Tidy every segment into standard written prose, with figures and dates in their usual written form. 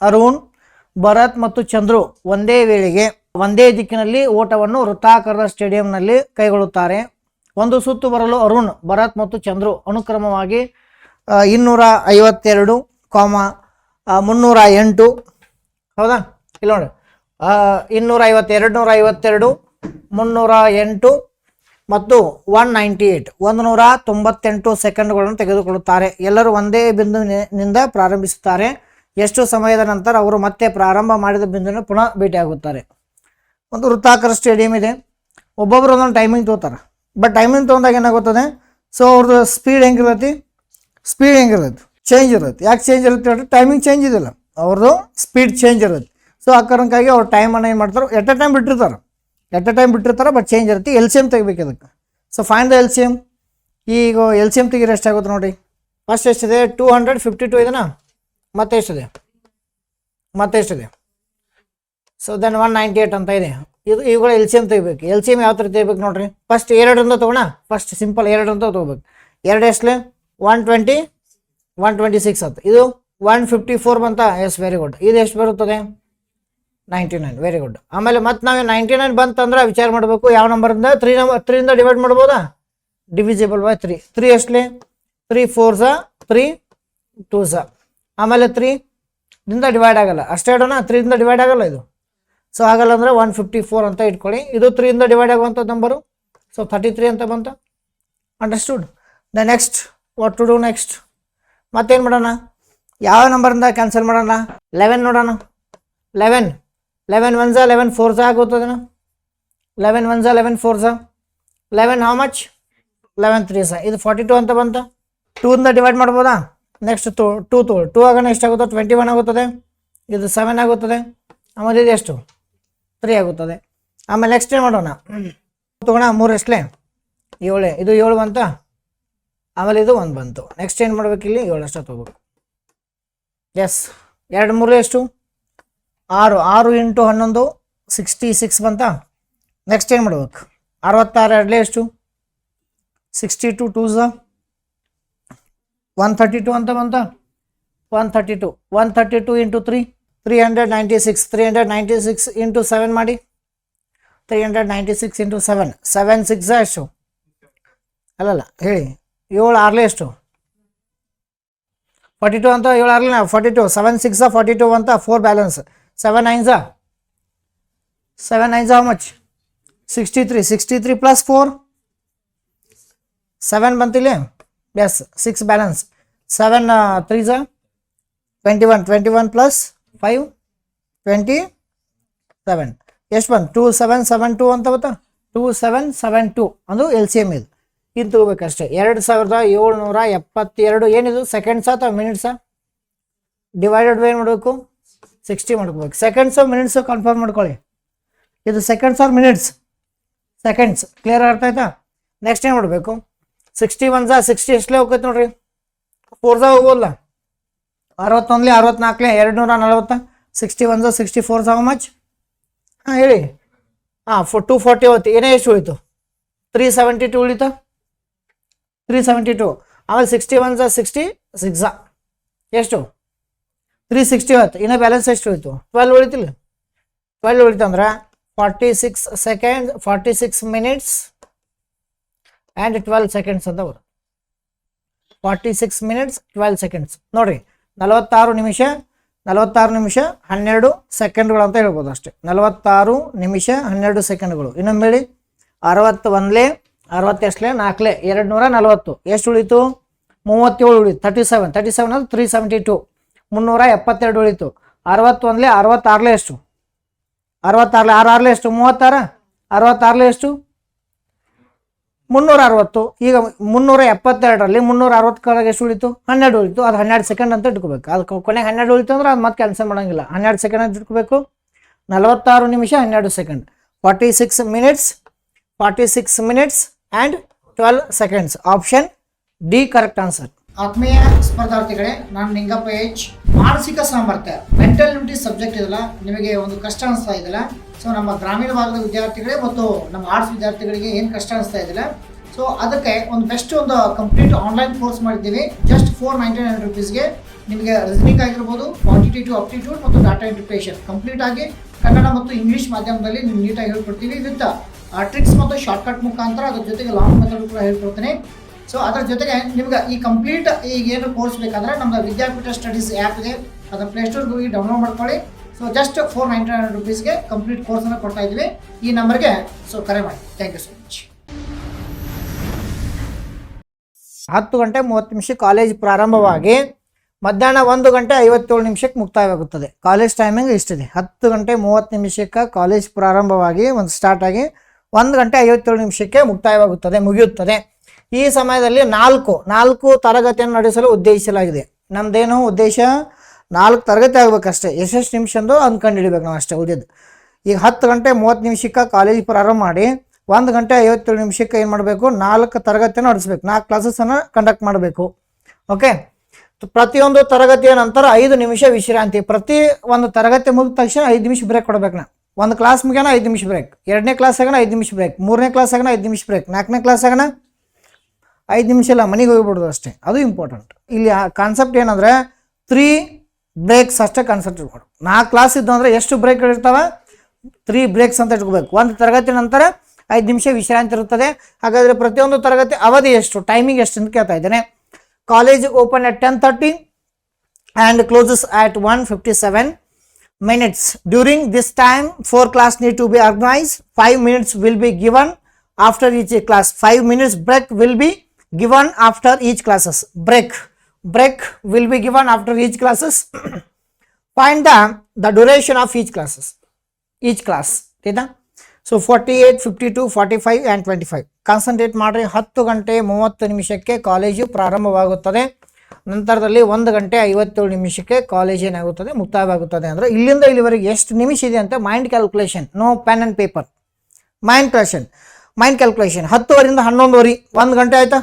ಅರುಣ್, ಭರತ್ ಮತ್ತು ಚಂದ್ರು ಒಂದೇ ವೇಳೆಗೆ ಒಂದೇ ದಿಕ್ಕಿನಲ್ಲಿ ಓಟವನ್ನು ವೃತ್ತಾಕಾರದ ಸ್ಟೇಡಿಯಂನಲ್ಲಿ ಕೈಗೊಳ್ಳುತ್ತಾರೆ. ಒಂದು ಸುತ್ತು ಬರಲು ಅರುಣ್, ಭರತ್ ಮತ್ತು ಚಂದ್ರು ಅನುಕ್ರಮವಾಗಿ 252, 308 ಹೌದಾ, ಇಲ್ಲ ನೋಡಿ 252, 252, 308 ಮತ್ತು 198 198 ಸೆಕೆಂಡ್ಗಳನ್ನು ತೆಗೆದುಕೊಳ್ಳುತ್ತಾರೆ. ಎಲ್ಲರೂ ಒಂದೇ ಬಿಂದುವಿನಿಂದ ಪ್ರಾರಂಭಿಸುತ್ತಾರೆ. ಎಷ್ಟು ಸಮಯದ ನಂತರ ಅವರು ಮತ್ತೆ ಪ್ರಾರಂಭ ಮಾಡಿದ ಬಿಂದುವಿನ ಪುನಃ ಭೇಟಿಯಾಗುತ್ತಾರೆ. ಒಂದು ವೃತ್ತಾಕಾರ ಸ್ಟೇಡಿಯಂ ಇದೆ, ಒಬ್ಬೊಬ್ಬರು ಒಂದೊಂದು ಟೈಮಿಂಗ್ ತೊಗೋತಾರೆ. ಬಟ್ ಟೈಮಿಂಗ್ ತೊಗೊಂಡಾಗ ಏನಾಗುತ್ತದೆ, ಸೊ ಅವ್ರದ್ದು ಸ್ಪೀಡ್ ಹೆಂಗಿರ್ತೈತಿ, ಚೇಂಜ್ ಇರುತ್ತೆ. ಯಾಕೆ ಚೇಂಜ್ ಇರುತ್ತೆ ಹೇಳಿದ್ರೆ ಟೈಮಿಂಗ್ ಚೇಂಜ್ ಇದಿಲ್ಲ, ಅವ್ರದ್ದು ಸ್ಪೀಡ್ ಚೇಂಜ್ ಇರುತ್ತೆ. ಸೊ ಆ ಕಾರಣಕ್ಕಾಗಿ ಅವ್ರು ಟೈಮನ್ನು ಏನು ಮಾಡ್ತಾರೆ, ಎಟ್ ಎ ಟೈಮ್ ಬಿಟ್ಟಿರ್ತಾರೆ, ಬಟ್ ಚೇಂಜ್ ಇರುತ್ತೆ. ಎಲ್ ಸಿ ಎಮ್ ತೆಗಿಬೇಕು ಅದಕ್ಕೆ. So find the L C M. ಈಗ ಎಲ್ ಸಿ ಎಮ್ ತೆಗೀರಿ ಎಷ್ಟಾಗುತ್ತೆ ನೋಡಿ. ಫಸ್ಟ್ ಎಷ್ಟಿದೆ, 252 ಇದೆನಾ, ಮತ್ತೆ ಎಷ್ಟಿದೆ, ಸೊ ದೆನ್ 198 ಅಂತ ಇದೆ. ಇದು ಇವುಗಳ ಎಲ್ ಸಿ ಎಮ್ ತೆಗಿಬೇಕು. ಎಲ್ ಸಿ ಎಮ್ ಯಾವ ಥರ ತೆಗಿಬೇಕು ನೋಡಿರಿ. ಫಸ್ಟ್ 2ರಿಂದ ತೊಗೋಣ, ಫಸ್ಟ್ ಸಿಂಪಲ್ 2ರಿಂದ ತೊಗೋಬೇಕು. 2 ಎಷ್ಟಲೆ 120, 126 ಅಂತ. ಇದು 154 ಬಂತ, ಎಸ್ ವೆರಿ ಗುಡ್. ಇದು ಎಷ್ಟು ಬರುತ್ತದೆ, 99, ವೆರಿ ಗುಡ್. ಆಮೇಲೆ ಮತ್ತೆ ನಾವು 99 ಬಂತಂದ್ರೆ ವಿಚಾರ ಮಾಡಬೇಕು ಯಾವ ನಂಬರಿಂದ, 3ರಿಂದ ಡಿವೈಡ್ ಮಾಡ್ಬೋದಾ, ಡಿವಿಸಿಬಲ್ ಬೈ 3. 3 ಎಷ್ಟಲೆ 3 4s 3 2s, ಆಮೇಲೆ 3ದಿಂದ ಡಿವೈಡ್ ಆಗಲ್ಲ, ಅಷ್ಟೇ ಇಡೋಣ. 3ರಿಂದ ಡಿವೈಡ್ ಆಗಲ್ಲ ಇದು, ಸೊ ಆಗಲ್ಲ ಅಂದರೆ 154 ಅಂತ ಇಟ್ಕೊಳ್ಳಿ. ಇದು 3ರಿಂದ ಡಿವೈಡ್ ಆಗುವಂಥ ನಂಬರು, ಸೊ 33 ಅಂತ ಬಂತು. Understood. The next what to do next, ಮತ್ತೇನು ಮಾಡೋಣ, ಯಾವ ನಂಬರಿಂದ ಕ್ಯಾನ್ಸಲ್ ಮಾಡೋಣ, 11 ನೋಡೋಣ. 11 1s 11 4s ಆಗುತ್ತದೇನೋ, 11 1s 11 4s, 11 how much, 11 3s, ಇದು 42 ಅಂತ ಬಂತು. 2ರಿಂದ ಡಿವೈಡ್ ಮಾಡ್ಬೋದಾ, ನೆಕ್ಸ್ಟ್ 2 ಆಗೋಣ, ಎಷ್ಟಾಗುತ್ತದೆ, 21 ಆಗುತ್ತದೆ. ಇದು 7 ಆಗುತ್ತದೆ. ಆಮೇಲೆ ಇದು ಎಷ್ಟು, 3 ಆಗುತ್ತದೆ. ಆಮೇಲೆ ನೆಕ್ಸ್ಟ್ ಏನು ಮಾಡೋಣ, ತೊಗೋಣ. 3 ಎಷ್ಟಲೇ 7, ಇದು 7 ಬಂತ. ಆಮೇಲೆ ಇದು 1 ಬಂತು. ನೆಕ್ಸ್ಟ್ ಏನು ಮಾಡ್ಬೇಕು, ಇಲ್ಲಿ 7 ಅಷ್ಟು ತೊಗೋಬೇಕು. ಎಸ್, 2 3 ಎಷ್ಟು, 6 6 × 11 66 ಬಂತ. ನೆಕ್ಸ್ಟ್ ಏನು ಮಾಡ್ಬೇಕು, 66 2 ಎಷ್ಟು, 62 2s 132 ಅಂತ ಬಂತ. 132 × 3 396, 396 × 7 ಮಾಡಿ, 396 × 7, 7 6 ಎಷ್ಟು, ಅಲ್ಲಲ್ಲ ಹೇಳಿ, 7 6 ಎಷ್ಟು, 42 ಅಂತ. 7 6 42, 7 6 42 ಅಂತ, 4 balance. 7 9s how much, 63 63 plus 4 7 ಬಂತಿಲ್ಲ, ಎಸ್ 6 ಬ್ಯಾಲೆನ್ಸ್. 7 3s 21, 21 ಪ್ಲಸ್ 5 27, ಎಷ್ಟು ಬಂತು, 2772 ಅಂತ ಗೊತ್ತಾ, 2772 ಅದು ಎಲ್ ಸಿ ಎಮ್. ಇದು ಇನ್ನು ತಗೋಬೇಕಷ್ಟೇ. 2772 ಏನಿದು, ಸೆಕೆಂಡ್ಸಾ ಅಥವಾ ಮಿನಿಟ್ಸಾ, ಡಿವೈಡೆಡ್ ಬೈ ಏನು ಮಾಡಬೇಕು, 60 ಮಾಡ್ಕೋಬೇಕು. ಸೆಕೆಂಡ್ಸು ಮಿನಿಟ್ಸು ಕನ್ಫರ್ಮ್ ಮಾಡ್ಕೊಳ್ಳಿ. ಇದು seconds R minutes, seconds, clear ಅರ್ಥ ಆಯ್ತಾ. ನೆಕ್ಸ್ಟ್ ಏನು ಮಾಡಬೇಕು, 61 60 ಎಷ್ಟಲೇ ಹೋಗ್ತೈತೆ ನೋಡ್ರಿ, 4s ಹೋಗೋಲ್ಲ, 61 64 240, 61 64 ಹೌ ಮಚ್, ಹಾಂ ಹೇಳಿ, 240 ಹೋಯ್ತು. ಏನೇ ಎಷ್ಟು ಉಳಿತು, 372 ಉಳಿತಾ, 372. ಆಮೇಲೆ 61 66 ಎಷ್ಟು, 360 ಹೋಯ್ತು. ಇನ್ನೂ ಬ್ಯಾಲೆನ್ಸ್ ಎಷ್ಟು ಉಳಿತು, 12 ಉಳಿತಿಲ್ಲ. 12 ಉಳಿತಂದ್ರೆ 46 ಸೆಕೆಂಡ್, 46 ಮಿನಿಟ್ಸ್ ಆ್ಯಂಡ್ 12 ಸೆಕೆಂಡ್ಸ್ ಅಂತ ಬರುತ್ತೆ. 46 ಮಿನಿಟ್ಸ್ 12 ಸೆಕೆಂಡ್ಸ್ ನೋಡಿರಿ. 46 ನಿಮಿಷ 12 ಸೆಕೆಂಡ್ಗಳು ಅಂತ ಹೇಳ್ಬೋದು ಅಷ್ಟೇ. 46 ನಿಮಿಷ 12 ಸೆಕೆಂಡ್ಗಳು. ಇನ್ನೊಮ್ಮೆ ಹೇಳಿ, 61 60 ಎಷ್ಟಲೇ 4 240 ಎಷ್ಟು ಉಳಿತು, 37 ಉಳಿತು. 37 ಅಂದ್ರೆ 372, 372 ಉಳಿತು. 61 66 ಎಷ್ಟು, 66 6 ಎಷ್ಟು, 36 66 ಎಷ್ಟು, 360. ಈಗ 372ರಲ್ಲಿ 360 ಕಡೆಗೆ ಎಷ್ಟು ಉಳಿತು, 12 ಉಳಿತು. ಅದು 12 ಸೆಕೆಂಡ್ ಅಂತ ಇಟ್ಕೋಬೇಕು. ಅದು ಕೊನೆಗೆ 12 ಉಳಿತು ಅಂದ್ರೆ ಅದು ಮತ್ತೆ ಕ್ಯಾನ್ಸಲ್ ಮಾಡೋಂಗಿಲ್ಲ, 12 ಸೆಕೆಂಡ್ ಅಂತ ಇಟ್ಕೋಬೇಕು. 46 ನಿಮಿಷ 12 second, 46 minutes and 12 seconds. Option D correct answer. ಆತ್ಮೀಯ ಸ್ಪರ್ಧಾರ್ಥಿಗಳೇ, ನಾನು ನಿಂಗಪ್ಪ ಎಚ್. ಮಾನಸಿಕ ಸಾಮರ್ಥ್ಯ ಮೆಂಟಲ್ ಎಬಿಲಿಟಿ ಸಬ್ಜೆಕ್ಟ್ ಇದೆಲ್ಲ ನಿಮಗೆ ಒಂದು ಕಷ್ಟ ಅನಿಸ್ತಾ ಇದೆಯಲ್ಲ, ಸೊ ನಮ್ಮ ಗ್ರಾಮೀಣ ಭಾಗದ ವಿದ್ಯಾರ್ಥಿಗಳೇ ಮತ್ತು ನಮ್ಮ ಆರ್ಟ್ಸ್ ವಿದ್ಯಾರ್ಥಿಗಳಿಗೆ ಏನು ಕಷ್ಟ ಅನಿಸ್ತಾ ಇದೆಯಲ್ಲ, ಸೊ ಅದಕ್ಕೆ ಒಂದು ಬೆಸ್ಟ್ ಒಂದು ಕಂಪ್ಲೀಟ್ ಆನ್ಲೈನ್ ಕೋರ್ಸ್ ಮಾಡಿದ್ದೀವಿ ಜಸ್ಟ್ 499 rupeesಗೆ. ನಿಮಗೆ ರೀಸನಿಂಗ್ ಆಗಿರ್ಬೋದು, ಕ್ವಾಂಟಿಟೇಟಿವ್ ಅಪ್ಟಿಟ್ಯೂಡ್ ಮತ್ತು ಡಾಟಾ ಇಂಟರ್ಪ್ರಿಟೇಷನ್ ಕಂಪ್ಲೀಟ್ ಆಗಿ ಕನ್ನಡ ಮತ್ತು ಇಂಗ್ಲೀಷ್ ಮಾಧ್ಯಮದಲ್ಲಿ ನೀವು ನೀಟಾಗಿ ಹೇಳ್ಕೊಡ್ತೀವಿ. ವಿತ್ ಟ್ರಿಕ್ಸ್ ಮತ್ತು ಶಾರ್ಟ್ಕಟ್ ಮುಖಾಂತರ ಅದ್ರ ಜೊತೆಗೆ ಲಾಂಗ್ ಮೆಥಡ್ ಕೂಡ ಹೇಳ್ಕೊಡ್ತೀನಿ. ಸೊ ಅದರ ಜೊತೆಗೆ ನಿಮ್ಗೆ ಈ ಕಂಪ್ಲೀಟ್ ಈಗ ಏನು ಕೋರ್ಸ್ ಬೇಕಾದ್ರೆ ನಮ್ಮ ವಿದ್ಯಾಪೀಠ ಸ್ಟಡೀಸ್ ಆ್ಯಪ್ ಇದೆ, ಅದರ ಪ್ಲೇಸ್ಟೋರ್ಗೆ ಹೋಗಿ ಡೌನ್ಲೋಡ್ ಮಾಡ್ಕೊಳ್ಳಿ. ಸೊ ಜಸ್ಟ್ 499 rupeesಗೆ ಕಂಪ್ಲೀಟ್ ಕೋರ್ಸನ್ನು ಕೊಡ್ತಾ ಇದ್ದೀವಿ. ಈ ನಂಬರ್ಗೆ ಸೊ ಕರೆ ಮಾಡಿ. Thank you so much. 10 ಗಂಟೆ 30 ನಿಮಿಷಕ್ಕೆ ಕಾಲೇಜ್ ಪ್ರಾರಂಭವಾಗಿ ಮಧ್ಯಾಹ್ನ 1 ಗಂಟೆ 57 ನಿಮಿಷಕ್ಕೆ ಮುಕ್ತಾಯವಾಗುತ್ತದೆ. College timing ಇಷ್ಟಿದೆ. 10 ಗಂಟೆ 30 ನಿಮಿಷಕ್ಕೆ ಕಾಲೇಜ್ ಪ್ರಾರಂಭವಾಗಿ ಸ್ಟಾರ್ಟ್ ಆಗಿ 1 ಗಂಟೆ 57 ನಿಮಿಷಕ್ಕೆ ಮುಗಿಯುತ್ತದೆ. ಈ ಸಮಯದಲ್ಲಿ 4 ತರಗತಿಯನ್ನು ನಡೆಸಲು ಉದ್ದೇಶಿಸಲಾಗಿದೆ. ನಮ್ಮದೇನು ಉದ್ದೇಶ 4 ತರಗತಿ ಆಗಬೇಕಷ್ಟೇ. ಎಷ್ಟು ನಿಮಿಷಂದು ಅಂದ್ಕೊಂಡು ಹಿಡಿಬೇಕು ನಾವು ಅಷ್ಟೇ ಉಳಿದು. ಈಗ 10 ಗಂಟೆ 30 ನಿಮಿಷಕ್ಕೆ ಕಾಲೇಜ್ ಪ್ರಾರಂಭ ಮಾಡಿ 1 ಗಂಟೆ 57 ನಿಮಿಷಕ್ಕೆ ಏನು ಮಾಡಬೇಕು, 4 ತರಗತಿಯನ್ನು ನಡೆಸಬೇಕು. 4 ಕ್ಲಾಸಸನ್ನು ಕಂಡಕ್ಟ್ ಮಾಡಬೇಕು. ಓಕೆ, ಪ್ರತಿಯೊಂದು ತರಗತಿಯ ನಂತರ 5 ನಿಮಿಷ ವಿಶ್ರಾಂತಿ. ಪ್ರತಿ ಒಂದು ತರಗತಿ ಮುಗಿದ ತಕ್ಷಣ 5 ನಿಮಿಷ ಬ್ರೇಕ್ ಕೊಡಬೇಕು. ನಾವು ಒಂದು ಕ್ಲಾಸ್ ಮುಗಿಯೋಣ 5 ನಿಮಿಷ ಬ್ರೇಕ್, 2ನೇ ಕ್ಲಾಸ್ ಆಗೋಣ 5 ನಿಮಿಷ ಬ್ರೇಕ್, 3ನೇ ಕ್ಲಾಸ್ ಆಗೋಣ 5 ನಿಮಿಷ ಬ್ರೇಕ್, 4ನೇ ಕ್ಲಾಸ್ ಆಗೋಣ 5 ನಿಮಿಷ ಇಲ್ಲ, ಮನೆಗೆ ಹೋಗ್ಬಿಡೋದು ಅಷ್ಟೇ. ಅದು ಇಂಪಾರ್ಟೆಂಟ್. ಇಲ್ಲಿ ಕಾನ್ಸೆಪ್ಟ್ ಏನಂದರೆ 3 ಬ್ರೇಕ್ಸ್ ಅಷ್ಟೇ ಕಾನ್ಸೆಪ್ಟ್ ಇಟ್ಕೊಡು. 4 ಕ್ಲಾಸ್ ಇದ್ದು ಅಂದರೆ ಎಷ್ಟು ಬ್ರೇಕ್ಗಳಿರ್ತಾವೆ, 3 ಬ್ರೇಕ್ಸ್ ಅಂತ ಇಟ್ಕೋಬೇಕು. ಒಂದು ತರಗತಿ ನಂತರ 5 ನಿಮಿಷ ವಿಶ್ರಾಂತಿ ಇರುತ್ತದೆ. ಹಾಗಾದರೆ ಪ್ರತಿಯೊಂದು ತರಗತಿ ಅವಧಿ ಎಷ್ಟು, ಟೈಮಿಂಗ್ ಎಷ್ಟು ಅಂತ ಕೇಳ್ತಾ ಇದ್ದೇನೆ. College open at 10:30 and closes at 1:57 minutes. During this time 4 class need to be organized. 5 minutes will be given after each class. 5 minutes break will be given after each classes. Break will be given after each classes. Find the duration of each class. Right? So 48, 52, 45 and 25. Concentrate ಮಾಡಿರಿ. 10 ಗಂಟೆ 30 ನಿಮಿಷಕ್ಕೆ college ಪ್ರಾರಂಭವಾಗುತ್ತದೆ. ನಂತರದಲ್ಲಿ 1 ಗಂಟೆ 57 ನಿಮಿಷಕ್ಕೆ college ಏನಾಗುತ್ತದೆ, ಮುಕ್ತಾಯವಾಗುತ್ತದೆ. ಅಂದರೆ ಇಲ್ಲಿಂದ ಇಲ್ಲಿವರೆಗೆ ಎಷ್ಟು ನಿಮಿಷ ಇದೆ ಅಂತ mind calculation, no pen and paper. Mind calculation 10ವರೆಯಿಂದ 11ವರೆ 1 ಗಂಟೆ ಆಯಿತಾ.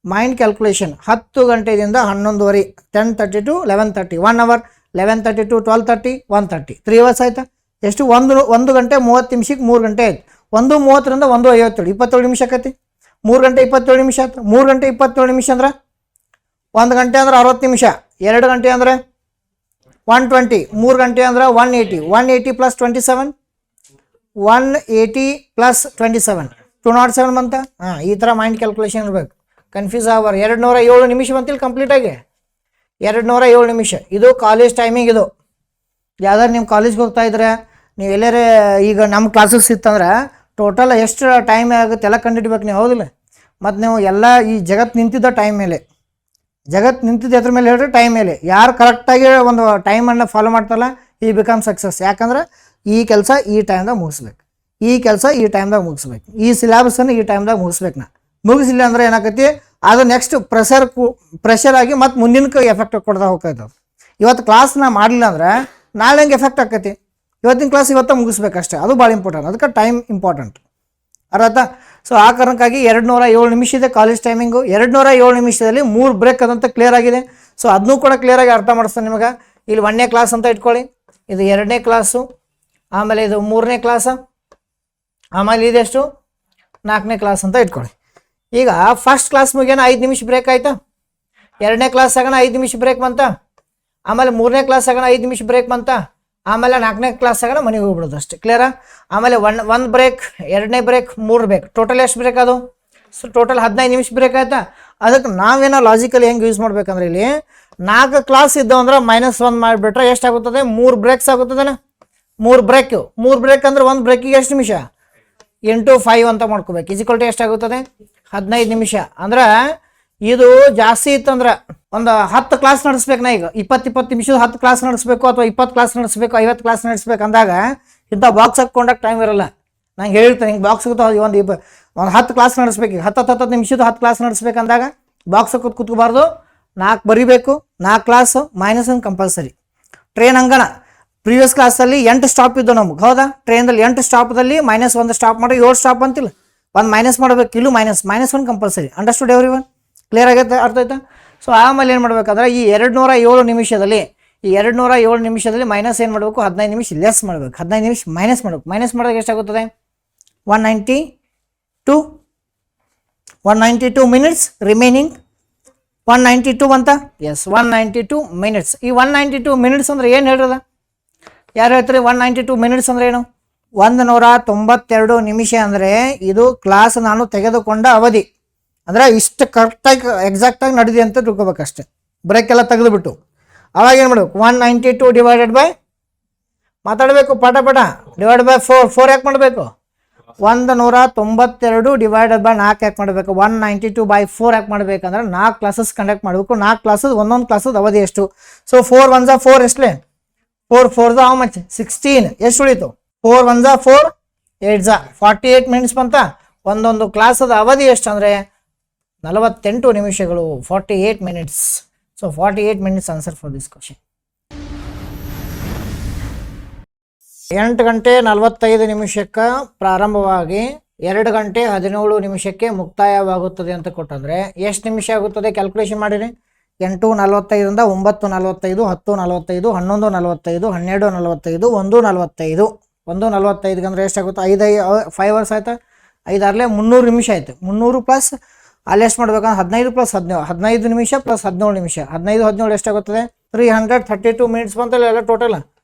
ಮೈಂಡ್ ಕ್ಯಾಲ್ಕುಲೇಷನ್ 10 ಗಂಟೆಯಿಂದ 11ವರೆ 10:30 to 11:30 1 hour, 11:30 to 12:30 1:30 3 hours ಆಯಿತಾ. ಎಷ್ಟು 1 ಗಂಟೆ 30 ನಿಮಿಷಕ್ಕೆ 3 ಗಂಟೆ ಆಯ್ತು. 1:30ರಿಂದ 1:57 27 ನಿಮಿಷ ಆಕೈತಿ. 3 ಗಂಟೆ 27 ನಿಮಿಷ ಆಯ್ತು. 3 ಗಂಟೆ 27 ನಿಮಿಷ ಅಂದ್ರೆ 1 ಗಂಟೆ ಅಂದ್ರೆ 60 ನಿಮಿಷ. 2 ಗಂಟೆ ಅಂದರೆ 120. 3 ಗಂಟೆ ಅಂದ್ರೆ 180. 180 + 27 180 + 27 207 ಬಂತ. ಈ ಥರ ಮೈಂಡ್ ಕ್ಯಾಲ್ಕುಲೇಷನ್ ಇರಬೇಕು. ಕನ್ಫ್ಯೂಸ್ ಆಗೋರು. 207 ನಿಮಿಷ ಬಂತಿಲ್ಲ ಕಂಪ್ಲೀಟಾಗಿ. 207 ನಿಮಿಷ ಇದು ಕಾಲೇಜ್ ಟೈಮಿಂಗ್. ಇದು ಯಾವ್ದಾರು ನಿಮ್ಮ ಕಾಲೇಜ್ಗೆ ಹೋಗ್ತಾ ಇದ್ರೆ, ನೀವು ಎಲ್ಲರೇ ಈಗ ನಮ್ಮ ಕ್ಲಾಸಸ್ ಇತ್ತಂದ್ರೆ ಟೋಟಲ್ ಎಷ್ಟು ಟೈಮ್ ಆಗುತ್ತೆ ಎಲ್ಲ ಕಂಡಿಡ್ಬೇಕು ನೀವು, ಹೌದಿಲ್ಲ. ಮತ್ತು ನೀವು ಎಲ್ಲ ಈ ಜಗತ್ತು ನಿಂತಿದ್ದ ಟೈಮ್ ಮೇಲೆ, ಅದ್ರ ಮೇಲೆ ಹೇಳ್ರಿ, ಟೈಮ್ ಮೇಲೆ ಯಾರು ಕರೆಕ್ಟಾಗಿ ಒಂದು ಟೈಮನ್ನು ಫಾಲೋ ಮಾಡ್ತಾರಲ್ಲ ಈ ಬಿಕಮ್ ಸಕ್ಸಸ್. ಯಾಕಂದ್ರೆ ಈ ಕೆಲಸ ಈ ಟೈಮ್ದಾಗ ಮುಗಿಸ್ಬೇಕು, ಈ ಸಿಲೆಬಸನ್ನು ಈ ಟೈಮ್ದಾಗ ಮುಗಿಸ್ಬೇಕು. ಮುಗಿಸಿಲ್ಲ ಅಂದ್ರೆ ಏನಾಕೈತಿ, ಅದು ನೆಕ್ಸ್ಟ್ ಪ್ರೆಷರ್ ಆಗಿ ಮತ್ತು ಮುಂದಿನ ಎಫೆಕ್ಟ್ ಕೊಡ್ತಾ ಹೋಗ್ತೈತೆ. ಇವತ್ತು ಕ್ಲಾಸ್ ನಾ ಮಾಡಲಿಲ್ಲ ಅಂದ್ರೆ ನಾಳೆ ಹೆಂಗೆ ಎಫೆಕ್ಟ್ ಆಕೈತಿ. ಇವತ್ತಿನ ಕ್ಲಾಸ್ ಇವತ್ತು ಮುಗಿಸ್ಬೇಕಷ್ಟೇ, ಅದು ಭಾಳ ಇಂಪಾರ್ಟೆಂಟ್. ಅದಕ್ಕೆ ಟೈಮ್ ಇಂಪಾರ್ಟೆಂಟ್ ಅರ್ಥ. ಸೊ ಆ ಕಾರಣಕ್ಕಾಗಿ 207 ನಿಮಿಷ ಇದೆ ಕಾಲೇಜ್ ಟೈಮಿಂಗು. 207 ನಿಮಿಷದಲ್ಲಿ 3 ಬ್ರೇಕ್ ಅದಂತ ಕ್ಲಿಯರ್ ಆಗಿದೆ. ಸೊ ಅದನ್ನೂ ಕೂಡ ಕ್ಲಿಯರಾಗಿ ಅರ್ಥ ಮಾಡಿಸ್ತಾನೆ ನಿಮಗೆ. ಇಲ್ಲಿ 1ನೇ ಕ್ಲಾಸ್ ಅಂತ ಇಟ್ಕೊಳ್ಳಿ, ಇದು 2ನೇ ಕ್ಲಾಸು, ಆಮೇಲೆ ಇದು 3ನೇ ಕ್ಲಾಸು, ಆಮೇಲೆ ಇದೆಷ್ಟು 4ನೇ ಕ್ಲಾಸ್ ಅಂತ ಇಟ್ಕೊಳ್ಳಿ. ಈಗ ಫಸ್ಟ್ ಕ್ಲಾಸ್ ಮುಗಿಯೋಣ 5 ನಿಮಿಷ ಬ್ರೇಕ್ ಆಯಿತಾ. 2ನೇ ಕ್ಲಾಸ್ ಆಗೋಣ 5 ನಿಮಿಷ ಬ್ರೇಕ್ ಬಂತ. ಆಮೇಲೆ 3ನೇ ಕ್ಲಾಸ್ ಆಗೋಣ 5 ನಿಮಿಷ ಬ್ರೇಕ್ ಬಂತ. ಆಮೇಲೆ 4ನೇ ಕ್ಲಾಸ್ ಆಗೋಣ ಮನೆಗೆ ಹೋಗ್ಬಿಡೋದು ಅಷ್ಟೇ. ಕ್ಲಿಯರಾ. ಆಮೇಲೆ 1 ಬ್ರೇಕ್, 2ನೇ ಬ್ರೇಕ್, 3 ಬ್ರೇಕ್, ಟೋಟಲ್ ಎಷ್ಟು ಬ್ರೇಕ್ ಅದು? ಸೊ ಟೋಟಲ್ 15 ನಿಮಿಷ ಬ್ರೇಕ್ ಆಯ್ತಾ. ಅದಕ್ಕೆ ನಾವೇನೋ ಲಾಜಿಕಲಿ ಹೆಂಗೆ ಯೂಸ್ ಮಾಡ್ಬೇಕಂದ್ರೆ, ಇಲ್ಲಿ 4 ಕ್ಲಾಸ್ ಇದ್ದವು ಅಂದ್ರೆ -1 ಮಾಡಿಬಿಟ್ರೆ ಎಷ್ಟಾಗುತ್ತದೆ, 3 ಬ್ರೇಕ್ಸ್ ಆಗುತ್ತದೇನ. 3 ಬ್ರೇಕ್ ಅಂದ್ರೆ 1 ಬ್ರೇಕಿಗೆ ಎಷ್ಟು ನಿಮಿಷ, 8/5 ಅಂತ ಮಾಡ್ಕೋಬೇಕು. ಈಕ್ವಲ್ ಎಷ್ಟಾಗುತ್ತದೆ, 15 ನಿಮಿಷ. ಅಂದ್ರೆ ಇದು ಜಾಸ್ತಿ ಇತ್ತಂದ್ರೆ ಒಂದು 10 ಕ್ಲಾಸ್ ನಡೆಸ್ಬೇಕು. ನಾ ಈಗ 20 ನಿಮಿಷದ 10 ಕ್ಲಾಸ್ ನಡೆಸಬೇಕು, ಅಥವಾ 20 ಕ್ಲಾಸ್ ನಡೆಸಬೇಕು, 50 ಕ್ಲಾಸ್ ನಡೆಸ್ಬೇಕು ಅಂದಾಗ ಇಂಥ ಬಾಕ್ಸ್ ಹಾಕೊಂಡಾಗ ಟೈಮ್ ಇರಲ್ಲ. ನಂಗೆ ಹೇಳ್ತೇನೆ ಹಿಂಗೆ ಬಾಕ್ಸ್ ಆಗುತ್ತೆ. ಒಂದು 10 ಕ್ಲಾಸ್ ನಡೆಸ್ಬೇಕು. ಈಗ 10 ನಿಮಿಷದ 10 ಕ್ಲಾಸ್ ನಡೆಸ್ಬೇಕಂದಾಗ ಬಾಕ್ಸ್ ಹಾಕೋದು ಕೂತ್ಕೋಬಾರ್ದು. 4 ಬರೀಬೇಕು. 4 ಕ್ಲಾಸು -1 ಕಂಪಲ್ಸರಿ. ಟ್ರೈನ್ ಹಂಗಣ ಪ್ರೀವಿಯಸ್ ಕ್ಲಾಸಲ್ಲಿ 8 ಸ್ಟಾಪ್ ಇದ್ದು ನಮ್ಗೆ, ಹೌದಾ. ಟ್ರೈನಲ್ಲಿ 8 ಸ್ಟಾಪ್ದಲ್ಲಿ -1 ಸ್ಟಾಪ್ ಮಾಡಿ 7 ಸ್ಟಾಪ್ ಅಂತಿಲ್ಲ, 1 ಮೈನಸ್ ಮಾಡಬೇಕು. ಇಲ್ಲೂ -1 ಕಂಪಲ್ಸರಿ. Understood everyone? ಕ್ಲಿಯರ್ ಆಗೈತೆ, ಅರ್ಥ ಆಯ್ತಾ? ಸೊ ಆಮೇಲೆ ಏನು ಮಾಡಬೇಕಾದ್ರೆ ಈ 207 ನಿಮಿಷದಲ್ಲಿ ಮೈನಸ್ ಏನು ಮಾಡಬೇಕು, 15 ನಿಮಿಷ ಲೆಸ್ ಮಾಡಬೇಕು, 15 ನಿಮಿಷ ಮೈನಸ್ ಮಾಡಬೇಕು. ಮೈನಸ್ ಮಾಡಿದಾಗ ಎಷ್ಟಾಗುತ್ತದೆ, 192 192 ಮಿನಿಟ್ಸ್ ರಿಮೈನಿಂಗ್. 192 ಅಂತ, ಎಸ್ 192 ಮಿನಿಟ್ಸ್. ಈ 192 ಮಿನಿಟ್ಸ್ ಅಂದರೆ ಏನು ಹೇಳ್ರದ? ಯಾರು ಹೇಳ್ತಾರೆ 192 ಮಿನಿಟ್ಸ್ ಅಂದರೆ ಏನು? 192 ನಿಮಿಷ ಅಂದರೆ ಇದು ಕ್ಲಾಸ್ ನಾನು ತೆಗೆದುಕೊಂಡ ಅವಧಿ. ಅಂದರೆ ಇಷ್ಟು ಕರೆಕ್ಟಾಗಿ ಎಕ್ಸಾಕ್ಟಾಗಿ ನಡೆದಿ ಅಂತ ತಿಳ್ಕೊಬೇಕಷ್ಟೆ, ಬ್ರೇಕ್ ಎಲ್ಲ ತೆಗೆದುಬಿಟ್ಟು. ಅವಾಗ ಏನು ಮಾಡಬೇಕು? 192 ಡಿವೈಡೆಡ್ ಬೈ, ಮಾತಾಡಬೇಕು ಪಟ ಡಿವೈಡ್ ಬೈ 4 ಯಾಕೆ ಮಾಡಬೇಕು? 192 ಡಿವೈಡೆಡ್ ಬೈ 4 ಯಾಕೆ ಮಾಡಬೇಕು? 192 ಬೈ 4 ಯಾಕೆ ಮಾಡಬೇಕಂದ್ರೆ 4 ಕ್ಲಾಸಸ್ ಕಂಡಕ್ಟ್ ಮಾಡಬೇಕು. 4 ಕ್ಲಾಸಸ್ ಒಂದೊಂದು ಕ್ಲಾಸದ ಅವಧಿ ಎಷ್ಟು? ಸೊ 4 1 4 ಎಷ್ಟಲೇ? 4 4 how much? 16. ಎಷ್ಟು ಉಳಿತು? 4 1 4 8 48 ಮಿನಿಟ್ಸ್ ಬಂತ. ಒಂದೊಂದು ಕ್ಲಾಸದ ಅವಧಿ ಎಷ್ಟು ಅಂದರೆ 48 ನಿಮಿಷಗಳು, 48 minutes. So 48 minutes answer for this question. 8 ಗಂಟೆ 45 ನಿಮಿಷಕ್ಕೆ ಪ್ರಾರಂಭವಾಗಿ 2 ಗಂಟೆ 17 ನಿಮಿಷಕ್ಕೆ ಮುಕ್ತಾಯವಾಗುತ್ತದೆ ಅಂತ ಕೊಟ್ಟಂದರೆ ಎಷ್ಟು ನಿಮಿಷ ಆಗುತ್ತದೆ? ಕ್ಯಾಲ್ಕುಲೇಷನ್ ಮಾಡಿರಿ. 8:45 9:45 10:45 11:45 12:45 1:45 1:45 ಅಂದರೆ ಎಷ್ಟಾಗುತ್ತೆ? 5 ಅವರ್ಸ್ ಆಯ್ತಾ? 5 ಆರ್ಲೆ 300 ನಿಮಿಷ ಆಯಿತು. 300 ಪ್ಲಸ್ ಅಲ್ಲಿ ಎಷ್ಟು ಮಾಡ್ಬೇಕಂದ್ರೆ 15 ಪ್ಲಸ್ 17, 15 ನಿಮಿಷ ಪ್ಲಸ್ 17 ನಿಮಿಷ, 15 17 ಎಷ್ಟಾಗುತ್ತದೆ? 332 ಮಿನಿಟ್ಸ್ ಬಂತಲ್ಲ ಎಲ್ಲ ಟೋಟಲ್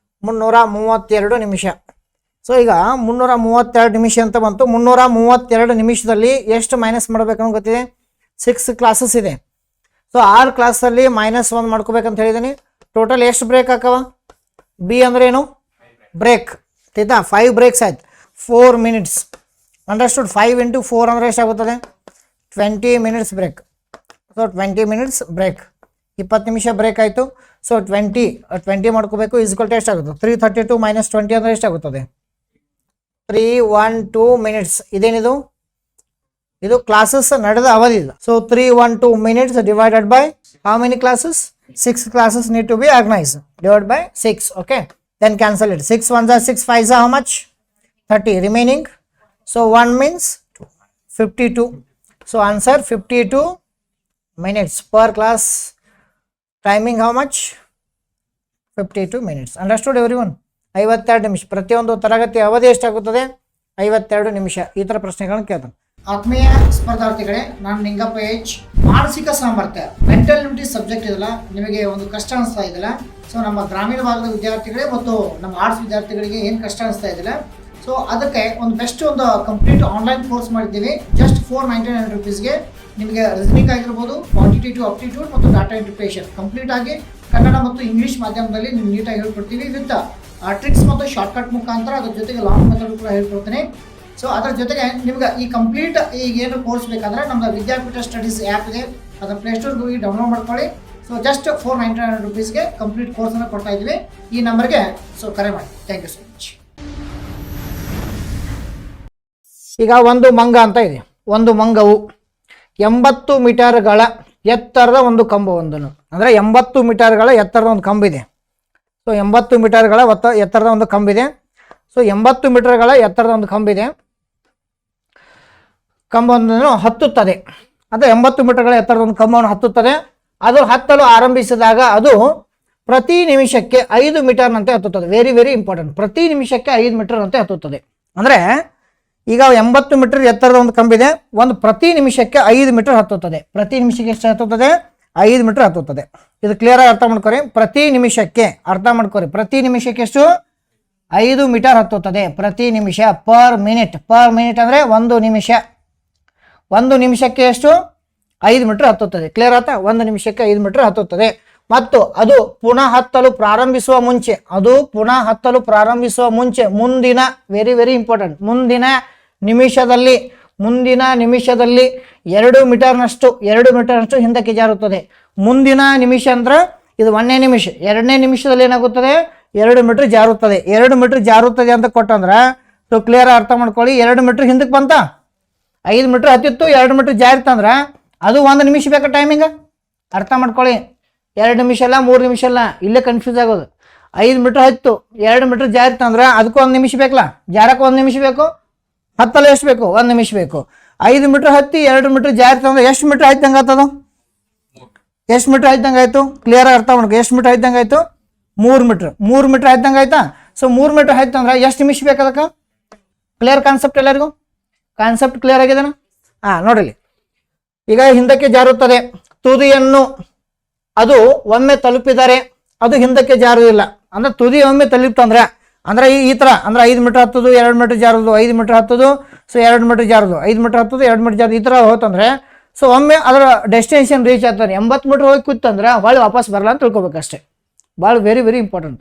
332 ನಿಮಿಷ. ಸೊ ಈಗ 332 ನಿಮಿಷ ಅಂತ ಬಂತು. 332 ನಿಮಿಷದಲ್ಲಿ ಎಷ್ಟು ಮೈನಸ್ ಮಾಡ್ಬೇಕನ್ನೋ ಗೊತ್ತಿದೆ? 6 ಕ್ಲಾಸಸ್ ಇದೆ. ಸೊ 6 ಕ್ಲಾಸಲ್ಲಿ -1 ಮಾಡ್ಕೋಬೇಕಂತ ಹೇಳಿದ್ದೀನಿ. ಟೋಟಲ್ ಎಷ್ಟು ಬ್ರೇಕ್ ಹಾಕವ? ಬಿ ಅಂದ್ರೆ ಏನು? ಬ್ರೇಕ್. ಆಯ್ತಾ? 5 ಬ್ರೇಕ್ಸ್ ಆಯ್ತು. 4 ಮಿನಿಟ್ಸ್ ಅಂಡರ್ಸ್ಟುಡ್. 5 × 4 ಅಂದರೆ ಎಷ್ಟಾಗುತ್ತದೆ? 20 minutes break. So 20 minutes break, 20 ನಿಮಿಷ ಬ್ರೇಕ್ ಆಯಿತು. ಸೊ 20 ಮಾಡ್ಕೋಬೇಕು. ಈಸ್ಕೊಲ್ಟು ಎಷ್ಟಾಗುತ್ತೆ? 332 - 20 ಅಂದರೆ ಎಷ್ಟಾಗುತ್ತದೆ? 312 ಮಿನಿಟ್ಸ್. ಇದೇನಿದು? ಇದು ಕ್ಲಾಸಸ್ ನಡೆದ ಅವಧಿ ಇದು. So 312 minutes divided by how many classes? 6 classes need to be organise. Divide by 6. Okay, then cancel it. 6 1 6 5 how much? 30 remaining. So 1 means 52. So answer 52 minutes per class. Timing how much? 52 minutes. Understood everyone? 52 ನಿಮಿಷ. ಪ್ರತಿಯೊಂದು ತರಗತಿ ಅವಧಿ ಎಷ್ಟಾಗುತ್ತದೆ? 52 ನಿಮಿಷ. ಈ ಥರ ಪ್ರಶ್ನೆಗಳನ್ನು ಕೇಳ್ತಾನೆ. ಆತ್ಮೀಯ ಸ್ಪರ್ಧಾರ್ಥಿಗಳೇ, ನಾನು ನಿಂಗಪ್ಪ H. ಮಾನಸಿಕ ಸಾಮರ್ಥ್ಯ ಮೆಂಟಲ್ ಎಬಿಲಿಟಿ ಸಬ್ಜೆಕ್ಟ್ ಇದೆಲ್ಲ ನಿಮಗೆ ಒಂದು ಕಷ್ಟ ಅನಿಸ್ತಾ ಇದೆಯಲ್ಲ? ಸೊ ನಮ್ಮ ಗ್ರಾಮೀಣ ಭಾಗದ ವಿದ್ಯಾರ್ಥಿಗಳೇ ಮತ್ತು ನಮ್ಮ ಆರ್ಟ್ಸ್ ವಿದ್ಯಾರ್ಥಿಗಳಿಗೆ ಏನು ಕಷ್ಟ ಅನಿಸ್ತಾ ಇದೆಯಲ್ಲ, ಸೊ ಅದಕ್ಕೆ ಒಂದು ಬೆಸ್ಟ್ ಒಂದು ಕಂಪ್ಲೀಟ್ ಆನ್ಲೈನ್ ಕೋರ್ಸ್ ಮಾಡಿದ್ದೀವಿ. ಜಸ್ಟ್ 499 ರುಪೀಸ್ಗೆ ನಿಮಗೆ ರೀಸನಿಂಗ್ ಆಗಿರ್ಬೋದು, ಕ್ವಾಂಟಿಟೇಟಿವ್ ಅಪ್ಟಿಟ್ಯೂಡ್ ಮತ್ತು ಡಾಟಾ ಇಂಟರ್ಪ್ರಿಟೇಷನ್ ಕಂಪ್ಲೀಟ್ ಆಗಿ ಕನ್ನಡ ಮತ್ತು ಇಂಗ್ಲೀಷ್ ಮಾಧ್ಯಮದಲ್ಲಿ ನಿಮ್ಗೆ ನೀಟಾಗಿ ಹೇಳ್ಕೊಡ್ತೀವಿ. ವಿತ್ ಟ್ರಿಕ್ಸ್ ಮತ್ತು ಶಾರ್ಟ್ಕಟ್ ಮುಖಾಂತರ ಅದ್ರ ಜೊತೆಗೆ ಲಾಂಗ್ ಮೆಥಡ್ ಕೂಡ ಹೇಳ್ಕೊಡ್ತೀನಿ. ಸೊ ಅದರ ಜೊತೆಗೆ ನಿಮ್ಗೆ ಈ ಕಂಪ್ಲೀಟ್ ಈಗ ಏನು ಕೋರ್ಸ್ ಬೇಕಂದ್ರೆ ನಮ್ದು ವಿದ್ಯಾಪೀಠ ಸ್ಟಡೀಸ್ ಆ್ಯಪ್ ಇದೆ, ಅದರ ಪ್ಲೇಸ್ಟೋರ್ಗೆ ಹೋಗಿ ಡೌನ್ಲೋಡ್ ಮಾಡ್ಕೊಳ್ಳಿ. ಸೊ ಜಸ್ಟ್ 499 ರುಪೀಸ್ಗೆ ಕಂಪ್ಲೀಟ್ ಕೋರ್ಸನ್ನು ಕೊಡ್ತಾ ಇದ್ದೀವಿ. ಈ ನಂಬರ್ಗೆ ಸೊ ಕರೆ ಮಾಡಿ. Thank you so much. ಈಗ ಒಂದು ಮಂಗ ಅಂತ ಇದೆ. ಒಂದು ಮಂಗವು 80 ಮೀಟರ್ಗಳ ಎತ್ತರದ ಒಂದು ಕಂಬವೊಂದನ್ನು, ಅಂದರೆ 80 ಮೀಟರ್ಗಳ ಎತ್ತರದ ಒಂದು ಕಂಬ ಇದೆ. ಸೊ 80 ಮೀಟರ್ಗಳ ಎತ್ತರದ ಒಂದು ಕಂಬ ಇದೆ. ಸೊ 80 ಮೀಟರ್ಗಳ ಎತ್ತರದ ಒಂದು ಕಂಬ ಇದೆ. ಕಂಬವೊಂದನ್ನು ಹತ್ತುತ್ತದೆ. ಅಂದರೆ 80 ಮೀಟರ್ಗಳ ಎತ್ತರದ ಒಂದು ಕಂಬವನ್ನು ಹತ್ತುತ್ತದೆ. ಅದು ಹತ್ತಲು ಆರಂಭಿಸಿದಾಗ ಅದು ಪ್ರತಿ ನಿಮಿಷಕ್ಕೆ 5 ಮೀಟರ್ನಂತೆ ಹತ್ತುತ್ತದೆ. Very very important. ಪ್ರತಿ ನಿಮಿಷಕ್ಕೆ 5 ಮೀಟರ್ನಂತೆ ಹತ್ತುತ್ತದೆ. ಅಂದರೆ ಈಗ 80 ಮೀಟರ್ ಎತ್ತರದ ಒಂದು ಕಂಬಿದೆ. ಒಂದು ಪ್ರತಿ ನಿಮಿಷಕ್ಕೆ 5 ಮೀಟರ್ ಹತ್ತುತ್ತದೆ. ಪ್ರತಿ ನಿಮಿಷಕ್ಕೆ ಎಷ್ಟು ಹತ್ತುತ್ತದೆ? 5 ಮೀಟರ್ ಹತ್ತುತ್ತದೆ. ಇದು ಕ್ಲಿಯರ್ ಆಗಿ ಅರ್ಥ ಮಾಡ್ಕೊರಿ. ಪ್ರತಿ ನಿಮಿಷಕ್ಕೆ ಅರ್ಥ ಮಾಡ್ಕೊರಿ. ಪ್ರತಿ ನಿಮಿಷಕ್ಕೆ ಎಷ್ಟು? 5 ಮೀಟರ್ ಹತ್ತುತ್ತದೆ. ಪ್ರತಿ ನಿಮಿಷ. Per minute. ಪರ್ ಮಿನಿಟ್ ಅಂದರೆ 1 ನಿಮಿಷ. 1 ನಿಮಿಷಕ್ಕೆ ಎಷ್ಟು? 5 ಮೀಟರ್ ಹತ್ತುತ್ತದೆ. ಕ್ಲಿಯರ್ ಆಯ್ತಾ? 1 ನಿಮಿಷಕ್ಕೆ 5 ಮೀಟರ್ ಹತ್ತುತ್ತದೆ. ಮತ್ತು ಅದು ಪುನಃ ಹತ್ತಲು ಪ್ರಾರಂಭಿಸುವ ಮುಂಚೆ ಮುಂದಿನ ವೆರಿ ವೆರಿ ಇಂಪಾರ್ಟೆಂಟ್ ಮುಂದಿನ ನಿಮಿಷದಲ್ಲಿ 2 ಮೀಟರ್ನಷ್ಟು ಹಿಂದಕ್ಕೆ ಜಾರುತ್ತದೆ. ಮುಂದಿನ ನಿಮಿಷ ಅಂದ್ರೆ ಇದು 1ನೇ ನಿಮಿಷ. 2ನೇ ನಿಮಿಷದಲ್ಲಿ ಏನಾಗುತ್ತದೆ? 2 ಮೀಟರ್ ಜಾರುತ್ತದೆ. 2 ಮೀಟರ್ ಜಾರುತ್ತದೆ ಅಂತ ಕೊಟ್ಟಂದ್ರೆ ಸೊ ಕ್ಲಿಯರ್ ಅರ್ಥ ಮಾಡ್ಕೊಳ್ಳಿ. 2 ಮೀಟರ್ ಹಿಂದಕ್ಕೆ ಬಂತ, 5 ಮೀಟರ್ ಹತ್ತಿತ್ತು, 2 ಮೀಟರ್ ಜಾರಿತಂದ್ರೆ ಅದು 1 ನಿಮಿಷ ಬೇಕಾ ಟೈಮಿಂಗ್? ಅರ್ಥ ಮಾಡ್ಕೊಳ್ಳಿ. 2 ನಿಮಿಷ ಅಲ್ಲ, 3 ನಿಮಿಷ ಅಲ್ಲ, ಇಲ್ಲೇ ಕನ್ಫ್ಯೂಸ್ ಆಗೋದು. 5 ಮೀಟರ್ ಹತ್ತು, 2 ಮೀಟರ್ ಜಾರಿತಂದ್ರೆ ಅದಕ್ಕೂ 1 ನಿಮಿಷ ಬೇಕಲ್ಲ, ಜಾರಕ್ಕೆ 1 ನಿಮಿಷ ಬೇಕು, ಹತ್ತಲ್ಲ ಎಷ್ಟು ಬೇಕು? 1 ನಿಮಿಷ ಬೇಕು. 5 ಮೀಟರ್ ಹತ್ತಿ 2 ಮೀಟರ್ ಜಾರಿತಂದ್ರೆ ಎಷ್ಟು ಮೀಟರ್ ಆಯ್ತಂಗೆ ಆಗ್ತದ? ಎಷ್ಟು ಮೀಟರ್ ಆಯ್ತಂಗೆ ಆಯ್ತು? ಕ್ಲಿಯರ್ ಅರ್ಥ ಮಾಡ್ಕೊ. ಎಷ್ಟು ಮೀಟರ್ ಆಯ್ತಂಗೆ ಆಯ್ತು? 3 ಮೀಟರ್. 3 ಮೀಟರ್ ಆಯ್ತಂಗೆ ಆಯ್ತಾ? ಸೊ 3 ಮೀಟರ್ ಆಯ್ತಂದ್ರೆ ಎಷ್ಟು ನಿಮಿಷ ಬೇಕು ಅದಕ್ಕೆ? ಕ್ಲಿಯರ್ ಕಾನ್ಸೆಪ್ಟ್ ಎಲ್ಲರಿಗೂ? ಕಾನ್ಸೆಪ್ಟ್ ಕ್ಲಿಯರ್ ಆಗಿದಾನ? ನೋಡಿಲಿ. ಈಗ ಹಿಂದಕ್ಕೆ ಜಾರುತ್ತದೆ, ತುದಿಯನ್ನು ಅದು ಒಮ್ಮೆ ತಲುಪಿದರೆ ಅದು ಹಿಂದಕ್ಕೆ ಜಾರುವುದಿಲ್ಲ. ಅಂದ್ರೆ ತುದಿ ಒಮ್ಮೆ ತಲುಪ್ತಂದ್ರೆ ಅಂದ್ರೆ ಈ ಥರ ಅಂದ್ರೆ 5 ಮೀಟರ್ ಹತ್ತೋದು 2 ಮೀಟರ್ ಜಾರೋದು, 5 ಮೀಟರ್ ಹತ್ತೋದು ಸೊ 2 ಮೀಟರ್ ಜಾರೋದು, 5 ಮೀಟರ್ ಹತ್ತೋದು 2 ಮೀಟರ್ ಜಾರೋದು, ಈ ಥರ ಹೋತಂದ್ರೆ ಸೊ ಒಮ್ಮೆ ಅದರ ಡೆಸ್ಟಿನೇಷನ್ ರೀಚ್ ಆಗ್ತಾನೆ. 80 ಮೀಟರ್ ಹೋಗಿ ಕೂತಂದ್ರೆ ಹೊಳ್ಳಿ ವಾಪಸ್ ಬರಲ್ಲ ಅಂತ ತಿಳ್ಕೊಬೇಕಷ್ಟೇ. ಭಾಳ ವೆರಿ ವೆರಿ ಇಂಪಾರ್ಟೆಂಟ್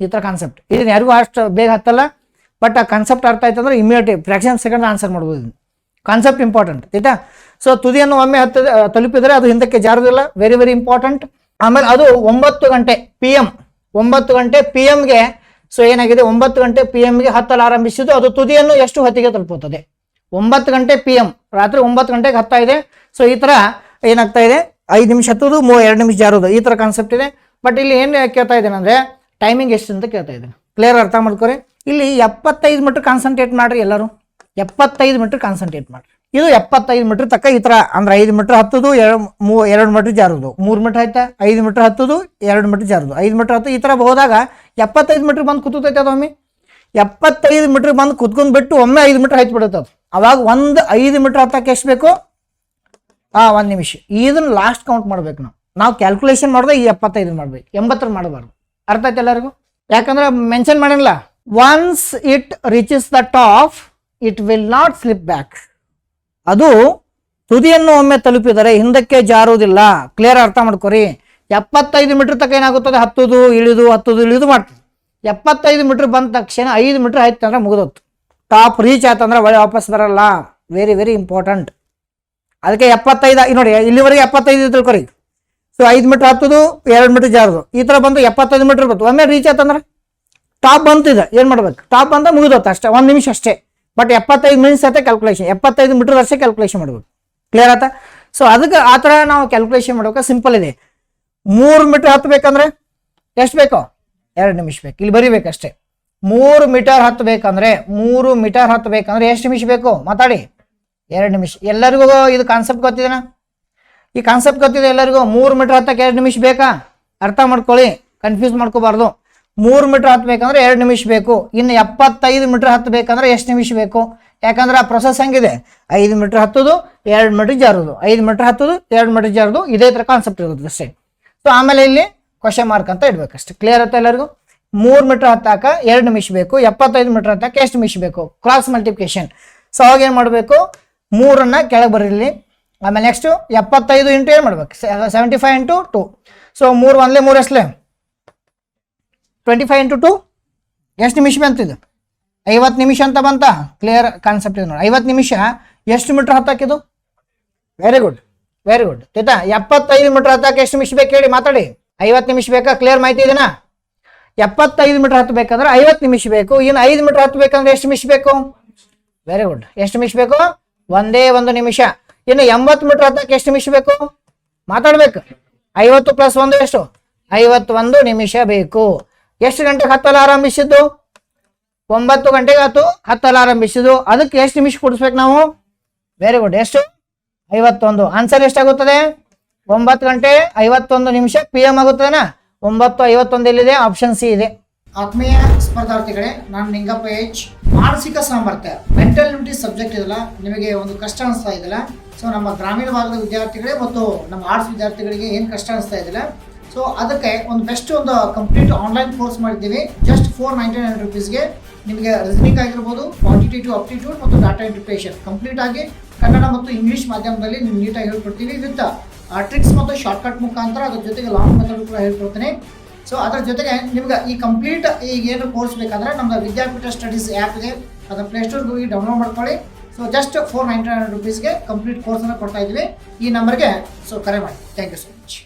ಈ ಥರ ಕಾನ್ಸೆಪ್ಟ್. ಇದನ್ನ ಯಾರಿಗೂ ಅಷ್ಟು ಬೇಗ ಹತ್ತಲ್ಲ, ಬಟ್ ಆ ಕಾನ್ಸೆಪ್ಟ್ ಅರ್ಥ ಆಯ್ತು ಅಂದ್ರೆ ಇಮಿಡಿಯೇಟ್ ಫ್ರಾಕ್ಷನ್ ಸೆಕೆಂಡ್ ಆನ್ಸರ್ ಮಾಡ್ಬೋದು. ಕಾನ್ಸೆಪ್ಟ್ ಇಂಪಾರ್ಟೆಂಟ್ ಆಯ್ತಾ. ಸೊ ತುದಿಯನ್ನು ಒಮ್ಮೆ ತಲುಪಿದರೆ ಅದು ಹಿಂದಕ್ಕೆ ಜಾರೋದಿಲ್ಲ, ವೆರಿ ವೆರಿ ಇಂಪಾರ್ಟೆಂಟ್. ಆಮೇಲೆ ಅದು 9 ಗಂಟೆ PM 9 ಗಂಟೆ PMಗೆ ಸೊ ಏನಾಗಿದೆ 9 ಗಂಟೆ PMಗೆ ಹತ್ತಲು ಆರಂಭಿಸಿದ್ದು ಅದು ತುದಿಯನ್ನು ಎಷ್ಟು ಹೊತ್ತಿಗೆ ತಲುಪುತ್ತದೆ? 9 ಗಂಟೆ PM ರಾತ್ರಿ 9 ಗಂಟೆಗೆ ಹತ್ತಾ ಇದೆ. ಸೊ ಈ ಥರ ಏನಾಗ್ತಾ ಇದೆ, 5 ನಿಮಿಷ ಹತ್ತೋದು 2 ನಿಮಿಷ ಜಾರೋದು, ಈ ಥರ ಕಾನ್ಸೆಪ್ಟ್ ಇದೆ. ಬಟ್ ಇಲ್ಲಿ ಏನು ಕೇಳ್ತಾ ಇದ್ದೇನೆ ಅಂದರೆ ಟೈಮಿಂಗ್ ಎಷ್ಟು ಅಂತ ಕೇಳ್ತಾ ಇದ್ದೇನೆ. ಕ್ಲಿಯರ್ ಅರ್ಥ ಮಾಡ್ಕೊರಿ. ಇಲ್ಲಿ 75 ಮೀಟರ್ ಕಾನ್ಸಂಟ್ರೇಟ್ ಮಾಡಿರಿ ಎಲ್ಲರೂ, 75 ಮೀಟರ್ ಕಾನ್ಸಂಟ್ರೇಟ್ ಮಾಡಿರಿ. ಇದು 75 ಮೀಟರ್ ತಕ್ಕ ಈ ಥರ ಅಂದ್ರೆ 5 ಮೀಟರ್ ಹತ್ತೋದು 2 ಮೀಟರ್ ಜಾರೋದು, 3 ಮೀಟರ್ ಆಯ್ತಾ, 5 ಮೀಟರ್ ಹತ್ತೋದು 2 ಮೀಟರ್ ಜಾರೋದು, 5 ಮೀಟರ್ ಹತ್ತು ಈ ಥರ ಹೋದಾಗ 75 ಮೀಟರ್ ಬಂದು ಕೂತೈತೆ ಅದು. ಒಮ್ಮೆ 75 ಮೀಟರ್ ಬಂದು ಕುತ್ಕೊಂಡು ಬಿಟ್ಟು ಒಮ್ಮೆ 5 ಮೀಟರ್ ಹೈತ್ ಬಿಡುತ್ತೆ ಅದು. ಅವಾಗ 5 ಮೀಟರ್ ಹತ್ತಕ್ಕೆ ಎಷ್ಟು ಬೇಕು? 1 ನಿಮಿಷ. ಇದನ್ನ ಲಾಸ್ಟ್ ಕೌಂಟ್ ಮಾಡ್ಬೇಕು. ನಾವು ಕ್ಯಾಲ್ಕುಲೇಷನ್ ಮಾಡಿದ್ರೆ ಈ 75 ಮಾಡ್ಬೇಕು, 80 ಮಾಡಬಾರ್ದು. ಅರ್ಥ ಆಯ್ತು ಎಲ್ಲರಿಗೂ? ಯಾಕಂದ್ರೆ ಮೆನ್ಷನ್ ಮಾಡಿಲ್ಲ, once it reaches the top it will not slip back. ಅದು ತುದಿಯನ್ನು ಒಮ್ಮೆ ತಲುಪಿದರೆ ಹಿಂದಕ್ಕೆ ಜಾರುವುದಿಲ್ಲ. ಕ್ಲಿಯರ್ ಅರ್ಥ ಮಾಡ್ಕೊರಿ. 75 ಮೀಟರ್ ತಕ್ಕ ಏನಾಗುತ್ತದೆ, ಹತ್ತೋದು ಇಳಿದು ಮಾಡ್ತದೆ. 75 ಮೀಟರ್ ಬಂದ ತಕ್ಷಣ 5 ಮೀಟರ್ ಆಯ್ತು ಅಂದ್ರೆ ಮುಗಿದೋತ್ತು. ಟಾಪ್ ರೀಚ್ ಆಯ್ತಂದ್ರೆ ಒಳ್ಳೆ ವಾಪಸ್ ಬರಲ್ಲ. Very very important. ಅದಕ್ಕೆ 75 ನೋಡಿ, ಇಲ್ಲಿವರೆಗೆ 75 ತಿಳ್ಕೊರಿ. ಸೊ 5 ಮೀಟರ್ ಹತ್ತೋದು 2 ಮೀಟರ್ ಜಾರೋದು, ಈ ಥರ ಬಂದು 75 ಮೀಟರ್ ಬಂತು. ಒಮ್ಮೆ ರೀಚ್ ಆಯ್ತಂದ್ರೆ ಟಾಪ್ ಬಂತಿದೆ, ಏನು ಮಾಡ್ಬೇಕು? ಟಾಪ್ ಬಂದ ಮುಗಿದೋತ್ತು ಅಷ್ಟೇ, 1 ನಿಮಿಷ ಅಷ್ಟೇ. ಬಟ್ 75 ಮಿನಿಟ್ಸ್ ಆಯ್ತಾ ಕ್ಯಾಲ್ಕುಲೇಷನ್, 75 ಮೀಟರ್ ಅಷ್ಟೇ ಕ್ಯಾಲ್ಕುಲೇಷನ್ ಮಾಡ್ಬೇಕು. ಕ್ಲಿಯರ್ ಆಯ್ತಾ? ಸೊ ಅದಕ್ಕೆ ಆ ಥರ ನಾವು ಕ್ಯಾಲ್ಕುಲೇಷನ್ ಮಾಡ್ಬೇಕು. ಸಿಂಪಲ್ ಇದೆ. 3 ಮೀಟರ್ ಹತ್ತಬೇಕಂದ್ರೆ ಎಷ್ಟು ಬೇಕು? 2 ನಿಮಿಷ ಬೇಕು. ಇಲ್ಲಿ ಬರೀಬೇಕಷ್ಟೇ. 3 ಮೀಟರ್ ಹತ್ತಬೇಕಂದ್ರೆ ಎಷ್ಟು ನಿಮಿಷ ಬೇಕು? ಮಾತಾಡಿ. 2 ನಿಮಿಷ. ಎಲ್ಲರಿಗೂ ಇದು ಕಾನ್ಸೆಪ್ಟ್ ಗೊತ್ತಿದೆನಾ? ಈ ಕಾನ್ಸೆಪ್ಟ್ ಗೊತ್ತಿದೆ ಎಲ್ಲರಿಗೂ? 3 ಮೀಟರ್ ಹತ್ತಕ್ಕೆ 2 ನಿಮಿಷ ಬೇಕಾ? ಅರ್ಥ ಮಾಡ್ಕೊಳ್ಳಿ, ಕನ್ಫ್ಯೂಸ್ ಮಾಡ್ಕೋಬಾರ್ದು. 3 ಮೀಟರ್ ಹತ್ತಬೇಕಂದ್ರೆ 2 ನಿಮಿಷ ಬೇಕು. ಇನ್ನು 75 ಮೀಟರ್ ಹತ್ತಬೇಕಂದ್ರೆ ಎಷ್ಟು ನಿಮಿಷ ಬೇಕು? ಯಾಕಂದ್ರೆ ಆ ಪ್ರೊಸೆಸ್ ಹೆಂಗಿದೆ, 5 ಮೀಟರ್ ಹತ್ತೋದು 2 ಮೀಟರ್ ಜಾರೋದು, 5 ಮೀಟರ್ ಹತ್ತೋದು 2 ಮೀಟರ್ ಜಾರೋದು, ಇದೇ ಥರ ಕಾನ್ಸೆಪ್ಟ್ ಇರುತ್ತೆ ಅಷ್ಟೇ. ಸೊ ಆಮೇಲೆ ಇಲ್ಲಿ ಕ್ವಶನ್ ಮಾರ್ಕ್ ಅಂತ ಇಡ್ಬೇಕಷ್ಟೇ. ಕ್ಲಿಯರ್ ಆಯ್ತಾ ಎಲ್ಲರಿಗೂ? 3 ಮೀಟರ್ ಹತ್ತಾಕ 2 ನಿಮಿಷ ಬೇಕು, 75 ಮೀಟರ್ ಹತ್ತಾಕ ಎಷ್ಟು ನಿಮಿಷ ಬೇಕು? Cross multiplication. ಸೊ ಅವಾಗ ಏನು ಮಾಡಬೇಕು? 3ಅನ್ನ ಕೆಳಗೆ ಬರೀಲಿ. ಆಮೇಲೆ ನೆಕ್ಸ್ಟು 75 ಇಂಟು ಏನು ಮಾಡ್ಬೇಕು? 75 ಇಂಟು 2. ಸೊ 3 1 3 ಎಷ್ಟಲೇ? 25 ಇಂಟು 2 ಎಷ್ಟು ನಿಮಿಷ ಬಂತಿದ್ದು? 50 ನಿಮಿಷ ಅಂತ ಬಂತ. ಕ್ಲಿಯರ್ ಕಾನ್ಸೆಪ್ಟ್ ಇದೆ ನೋಡಿ. 50 ನಿಮಿಷ ಎಷ್ಟು ಮೀಟರ್ ಹತ್ತಾಕಿದು? Very good, very good. ಆಯ್ತಾ? 75 ಮೀಟರ್ ಹತ್ತಾಕ ಎಷ್ಟು ನಿಮಿಷ ಬೇಕು ಹೇಳಿ, ಮಾತಾಡಿ. 50 ನಿಮಿಷ ಬೇಕಾ? ಕ್ಲಿಯರ್ ಮಾಹಿತಿ ಇದೆನಾ? 75 ಮೀಟರ್ ಹತ್ತಬೇಕಂದ್ರೆ 50 ನಿಮಿಷ ಬೇಕು. ಇನ್ನು 5 ಮೀಟರ್ ಹತ್ತಬೇಕಂದ್ರೆ ಎಷ್ಟು ನಿಮಿಷ ಬೇಕು? Very good. ಎಷ್ಟು ನಿಮಿಷ ಬೇಕು? 1 ನಿಮಿಷ. ಇನ್ನು 80 ಮೀಟರ್ ಹತ್ತಕ್ಕೆ ಎಷ್ಟು ನಿಮಿಷ ಬೇಕು? ಮಾತಾಡ್ಬೇಕು. 50 + 1 ಎಷ್ಟು? 51 ನಿಮಿಷ ಬೇಕು. ಎಷ್ಟು ಗಂಟೆಗೆ ಹತ್ತಲು ಆರಂಭಿಸಿದ್ದು? 9 ಗಂಟೆಗೆ ಹತ್ತಲು ಆರಂಭಿಸಿದ್ದು. ಅದಕ್ಕೆ ಎಷ್ಟು ನಿಮಿಷ ಕೊಡಿಸ್ಬೇಕು ನಾವು? Very good. ಎಷ್ಟು? 51. ಆನ್ಸರ್ ಎಷ್ಟಾಗುತ್ತದೆ? 9 ಗಂಟೆ 51 ನಿಮಿಷ PM ಆಗುತ್ತದನಾ? 9:51 ಎಲ್ಲಿದೆ? ಆಪ್ಷನ್ ಸಿ ಇದೆ. ಆತ್ಮೀಯ ಸ್ಪರ್ಧಾರ್ಥಿಗಳೇ, ನಾನು ನಿಂಗಪ್ಪ H. ಮಾನಸಿಕ ಸಾಮರ್ಥ್ಯ ಮೆಂಟಲ್ ಎಬಿಲಿಟಿ ಸಬ್ಜೆಕ್ಟ್ ಇದೆಲ್ಲ ನಿಮಗೆ ಒಂದು ಕಷ್ಟ ಅನಿಸ್ತಾ ಇದೆಯಲ್ಲ? ಸೊ ನಮ್ಮ ಗ್ರಾಮೀಣ ಭಾಗದ ವಿದ್ಯಾರ್ಥಿಗಳೇ ಮತ್ತು ನಮ್ಮ ಆರ್ಟ್ಸ್ ವಿದ್ಯಾರ್ಥಿಗಳಿಗೆ ಏನು ಕಷ್ಟ ಅನಿಸ್ತಾ ಇದೆಯಲ್ಲ, ಸೊ ಅದಕ್ಕೆ ಒಂದು ಬೆಸ್ಟ್ ಒಂದು ಕಂಪ್ಲೀಟ್ ಆನ್ಲೈನ್ ಕೋರ್ಸ್ ಮಾಡಿದ್ದೀವಿ. ಜಸ್ಟ್ 499 rupeesಗೆ ನಿಮಗೆ ರೀಸನಿಂಗ್ ಆಗಿರ್ಬೋದು, ಕ್ವಾಂಟಿಟೇಟಿವ್ ಅಪ್ಟಿಟ್ಯೂಡ್ ಮತ್ತು ಡಾಟಾ ಇಂಟರ್ಪ್ರಿಟೇಷನ್ ಕಂಪ್ಲೀಟ್ ಆಗಿ ಕನ್ನಡ ಮತ್ತು ಇಂಗ್ಲೀಷ್ ಮಾಧ್ಯಮದಲ್ಲಿ ನೀವು ನೀಟಾಗಿ ಹೇಳ್ಕೊಡ್ತೀವಿ. ವಿತ್ ಟ್ರಿಕ್ಸ್ ಮತ್ತು ಶಾರ್ಟ್ಕಟ್ ಮುಖಾಂತರ ಅದ್ರ ಜೊತೆಗೆ ಲಾಂಗ್ ಮೆಥಡ್ ಕೂಡ ಹೇಳ್ಕೊಡ್ತೀನಿ. ಸೊ ಅದರ ಜೊತೆಗೆ ನಿಮ್ಗೆ ಈ ಕಂಪ್ಲೀಟ್ ಈಗ ಏನು ಕೋರ್ಸ್ ಬೇಕಂದ್ರೆ ನಮ್ಮ ವಿದ್ಯಾಪೀಠ ಸ್ಟಡೀಸ್ ಆ್ಯಪ್ ಇದೆ, ಅದರ ಪ್ಲೇಸ್ಟೋರ್ಗೆ ಹೋಗಿ ಡೌನ್ಲೋಡ್ ಮಾಡ್ಕೊಳ್ಳಿ. ಸೊ ಜಸ್ಟ್ 499 rupeesಗೆ ಕಂಪ್ಲೀಟ್ ಕೋರ್ಸನ್ನು ಕೊಡ್ತಾ ಇದ್ದೀವಿ. ಈ ನಂಬರ್ಗೆ ಸೊ ಕರೆ ಮಾಡಿ. Thank you so much.